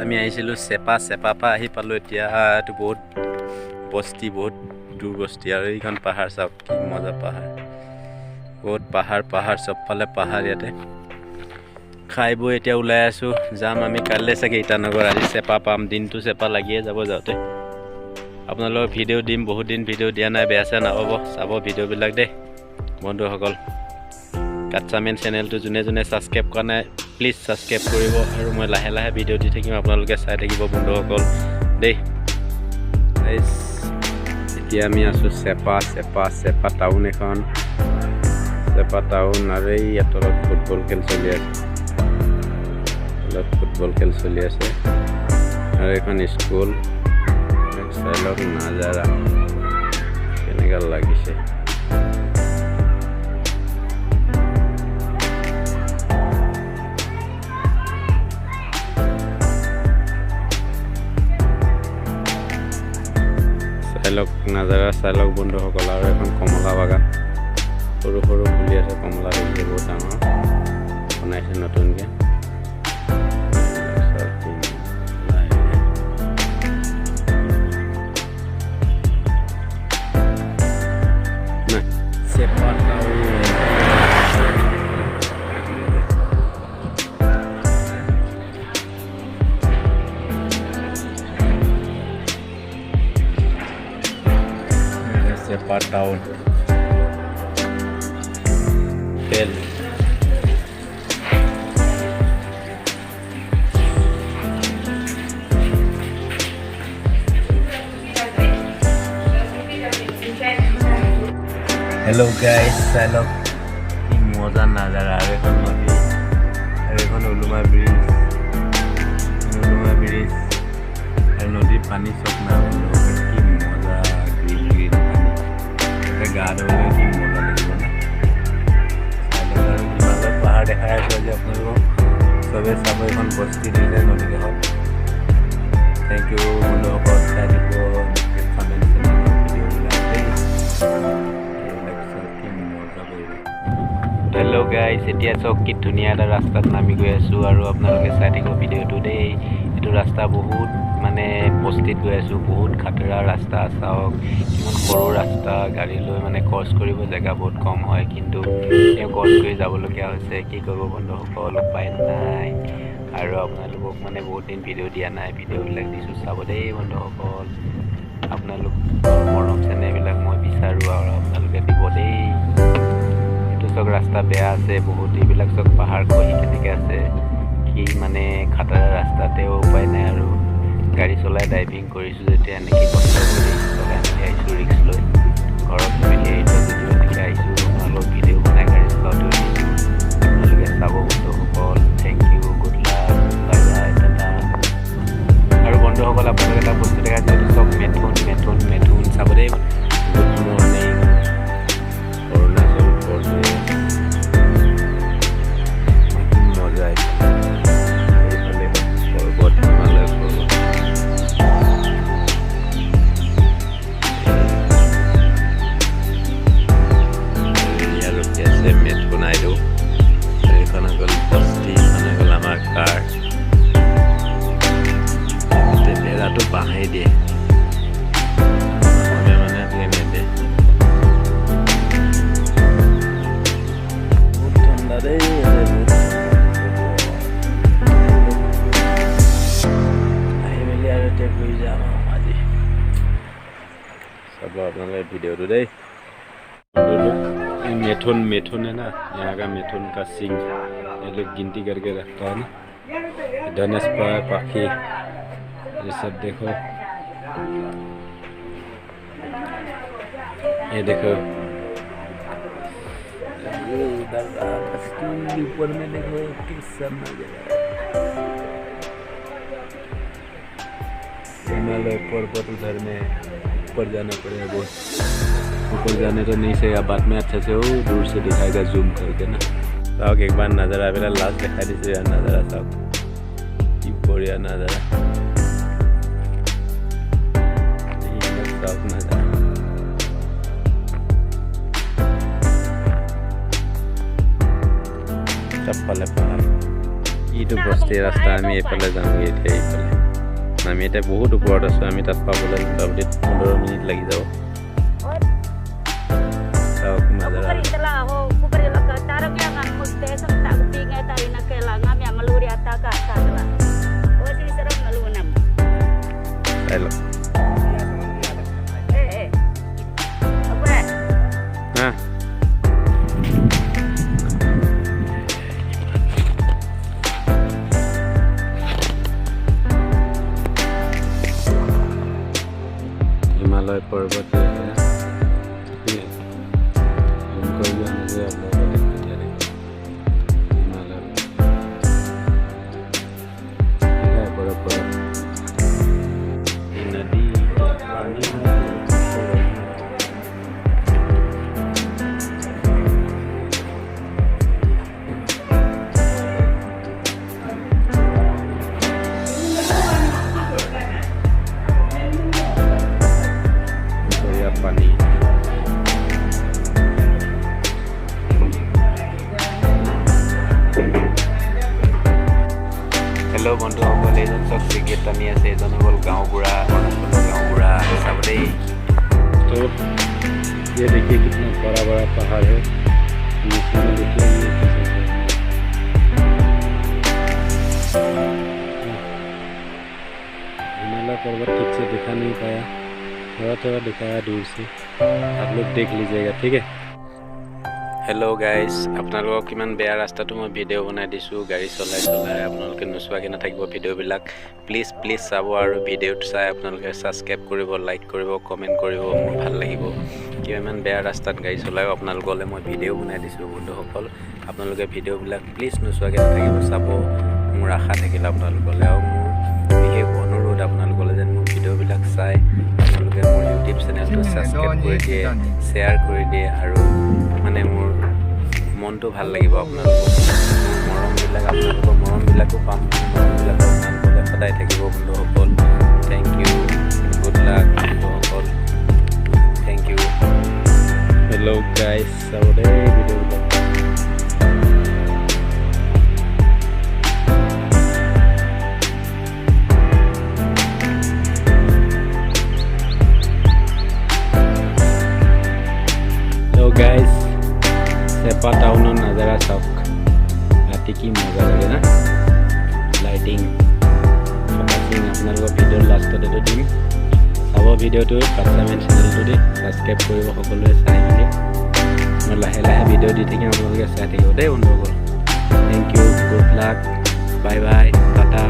আমি আহিছিলোঁ চেপা পৰা আহি পালোঁ। এতিয়া এইটো বহুত বস্তি, বহুত দূৰ বস্তি আৰু এইখন পাহাৰ চাওক, কি মজা পাহাৰ, বহুত পাহাৰ চবফালে পাহাৰ। ইয়াতে খাই বৈ এতিয়া ওলাই আছোঁ, যাম আমি কাইলৈ চাগে ইটানগৰ। আজি চেপা পাম, দিনটো চেপা লাগিয়ে যাব যাওঁতে। আপোনালোকক ভিডিঅ' দিম, বহুত দিন ভিডিঅ' দিয়া নাই, বেয়া চেয়া নাপাব, চাব ভিডিঅ'বিলাক দেই বন্ধুসকল। কাটচামেন চেনেলটো যোনে যোনে ছাবস্ক্ৰাইব কৰা নাই প্লিজ ছাবস্ক্ৰাইব কৰিব, আৰু মই লাহে লাহে ভিডিঅ' দি থাকিম, আপোনালোকে চাই থাকিব বন্ধুসকল দেই। এতিয়া আমি আছোঁ চেপা টাউন এখন, চেপা টাউন। আৰু এই তলত ফুটবল খেল চলি আছে, আৰু এখন স্কুল। চাই লওক নাজাৰা কেনেকুৱা লাগিছে। নাজাৰা চাই লওক বন্ধুসকল। আৰু এখন কমলা বাগান, সৰু সৰু ফুলি আছে, কমলা হৈছে, বহুত ডাঙৰ বনাইছে নতুনকৈ। Sepa Town Bell. Hello guys, hello. Moza nazara are kon nodi, are kon uluma bridge, are nodi pani sopna bolo ki moza green গাড় হলে কি মজা লাগিব না। হিমালয় পাহাৰ দেখাই আছোঁ আজি আপোনালোকক, চবে চাব এখন বস্তি দিলে নদীকে হওক। থেংক ইউ বন্ধুসকল, চাই দিব হেল্ল' গাইজ। এতিয়া চাওক কি ধুনীয়া এটা ৰাস্তাত নামি গৈ আছোঁ, আৰু আপোনালোকে চাই থাকিব ভিডিঅ'টো দেই। এইটো ৰাস্তা বহুত মানে বস্তিত গৈ আছোঁ, বহুত খাতৰা ৰাস্তা। চাওক ইমান সৰু ৰাস্তা, গাড়ী লৈ মানে ক্ৰছ কৰিব জেগা বহুত কম হয়, কিন্তু তেওঁ ক্ৰছ কৰি যাবলগীয়া হৈছে। কি কৰিব বন্ধুসকল, উপায় নাই। আৰু আপোনালোকক মানে বহুত দিন ভিডিঅ' দিয়া নাই, ভিডিঅ'বিলাক দিছোঁ, চাব দেই বন্ধুসকল। আপোনালোক মৰম চেনেহবিলাক মই বিচাৰোঁ, আৰু আপোনালোকে দিব দেই। এইটো চাওক ৰাস্তা বেয়া আছে বহুত, এইবিলাক চাওক পাহাৰ খহি কেনেকৈ আছে, কি মানে খাতৰা ৰাস্তাতেও উপায় নাই। আৰু গাড়ী চলাই ড্ৰাইভিং কৰিছোঁ যেতিয়া এনেকৈ কষ্ট কৰি চলাই মেলি আহিছোঁ, ৰিক্স লৈ ঘৰত মেলি আহিছোঁ, যদিও এনেকৈ আহিছোঁ। আপোনালোক ভিডিঅ' বনাই গাড়ী চলাওঁতেও দিছোঁ, আপোনালোকে চাব বন্ধুসকল। Thank you, good luck, bye bye, tata. আৰু বন্ধুসকল আপোনালোকে এটা বস্তু দেখা যিহেতু চব মেথুন চাব দেই। গুড মৰ্ণিং অৰুণাচল প্ৰদেশ, মজা এইফালে পৰ্বত, হিমালয় পৰ্বত। মেথুন আইডো, এইখন গ'ল বস্তি, এইখন গ'ল আমাৰ কাৰ। বেৰাটো বাঁহেই দিয়ে, মানে নেদে। বহুত ঠাণ্ডা দেই। আহি মেলি আৰু এতিয়া গৈ যাম আজি। চাব আপোনালোকে ভিডিঅ'টো দেই। मेथुन है ना, यहाँ का मेथुन का सिंग ये लोग गिनती करके रखता है ना। धनेश पाखी ये सब देखो, ये देखो ऊपर में देखो कितना नजारा। हिमालय पर्वत उधर में, ऊपर जाना पड़ेगा बहुत। ऊपर जाने तो नहीं से, बाद में अच्छा से हो दूर से दिखाएगा जूम करके ना। साहब एक बार नज़ारा मेरा लास्ट दिखा दीजिए यार, नज़ारा साहब की बढ़िया नज़ारा। नज़ारा चप्पल है पहाड़, এইটো বস্তি ৰাস্তা আমি এইফালে যামগৈ এতিয়া এইফালে আমি এতিয়া বহুত ওপৰত আছোঁ আমি তাত পাবলৈ মোটামুটি 15 মিনিট লাগি যাব চাওক মাজৰা চাই লওক হা हिमालय पर्वत है उनको ये मुझे अल्लाह का देखते जाएगा हिमालय है बड़ा बड़ा नदी पानी पानी हेलो बंधुসকল এইজন চব টিকেট টানি আছে এজন হ'ল गाँवबुढ़ा गाँवबुढ़ा सब रे तो ये देखिए कितना बड़ा बड़ा पहाड़ है नीचे में देखिए हिमालय पर्वत ठीक से दिखा नहीं पाया थोड़ा दिखाया दूर से आप लोग देख लीजिएगा ठीक है हेलो गाइस আপোনালোকক কিমান বেয়া ৰাস্তাটো মই ভিডিঅ' বনাই দিছোঁ গাড়ী চলাই আপোনালোকে নোচোৱাকৈ নাথাকিব ভিডিঅ'বিলাক প্লিজ চাব আৰু ভিডিঅ'টো চাই আপোনালোকে ছাবস্ক্ৰাইব কৰিব লাইক কৰিব কমেণ্ট কৰিব মোৰ ভাল লাগিব কিয় ইমান বেয়া ৰাস্তাত গাড়ী চলায়ো আপোনালোকলৈ মই ভিডিঅ' বনাই দিছোঁ বন্ধুসকল আপোনালোকে ভিডিঅ'বিলাক প্লিজ নোচোৱাকৈ নাথাকিব চাব মোৰ আশা থাকিলে আপোনালোকলৈ আৰু মোৰ বিশেষ অনুৰোধ আপোনালোকলৈ যেন মোৰ ভিডিঅ'বিলাক চাই আপোনালোকে মোৰ ইউটিউব চেনেলটো ছাবস্ক্ৰাইব কৰি দিয়ে শ্বেয়াৰ কৰি দিয়ে আৰু মানে মোৰ মনটো ভাল লাগিব আপোনালোকৰ মৰমবিলাকো পাম মৰমবিলাক আপোনালোকলৈ সদায় থাকিব বন্ধুসকল থেংক ইউ গুড লাক বন্ধুসকল থেংক ইউ হেল্ল' গাইছ চাব দেই ভিডিঅ'বিলাক गाइस सेपा टाउन नजारा चाওক राति की मजा लगे ना लाइटिंग আপোনালোকৰ ভিডিঅ'ৰ লাষ্টতে দিম চাব ভিডিঅ'টো পাৰ্চনেল চেনেলটো ছাবস্ক্ৰাইব কৰিব সকলোৱে চাই মেলি মই লাহে লাহে ভিডিঅ' দি থাকিম আপোনালোকে চাই থাকিব দেই বন্ধুসকল thank you good luck bye bye Tata